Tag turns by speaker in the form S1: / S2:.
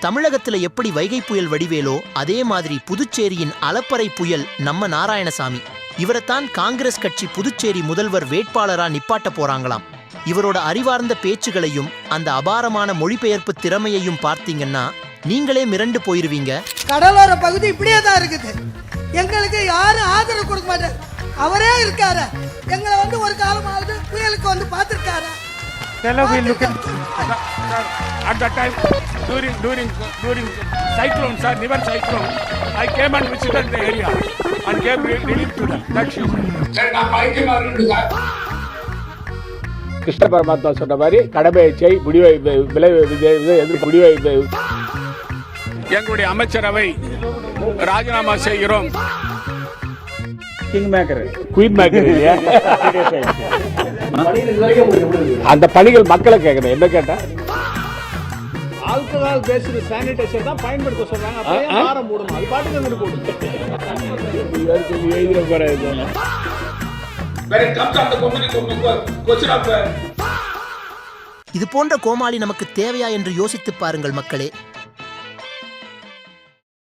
S1: தமிழகத்துல எப்படி வைகை புயல் வடிவேலோ அதே மாதிரி புதுச்சேரியின் அலப்பறை புயல் நம்ம நாராயணசாமி. இவரைத்தான் காங்கிரஸ் கட்சி புதுச்சேரி முதல்வர் வேட்பாளரா நிப்பாட்ட போறாங்களாம். இவரோட அறிவார்ந்த பேச்சுகளையும் அந்த அபாரமான மொழிபெயர்ப்பு திறமையையும் பார்த்தீங்கன்னா நீங்களே மிரண்டு போயிருவீங்க.
S2: கடலோர பகுதி இப்படியே தான் இருக்குது. எங்களுக்கு யாரும் ஆதரவு கொடுக்க மாட்டார். அவரே இருக்காரு. எங்களை ஒரு காலமாவது புயலுக்கு பார்த்திருக்காரு.
S3: At that time, during cyclone, sir, Nivar cyclone, I came and visited the area and gave relief to them. That she said. Krishna பரமாத்மா சொன்ன மாதிரி கடமையை செய், முடிவை முடிவை. எங்களுடைய அமைச்சரவை ராஜினாமா செய்கிறோம். குயின் மேக்கர் இல்லையா? அந்த பணிகள் மக்களை கேட்கணும். என்ன கேட்டா ஆல்கஹால் பேஸ்டு சானிடைசர் தான் பயன்படுத்த சொல்றாங்க. அப்ப ஆரம் போடுமா? அது பாட்டுக்கு வந்து போடுங்க. எழுதிர போறாரு.
S1: இது போன்ற கோமாளி நமக்கு தேவையா என்று யோசித்து பாருங்கள் மக்களே.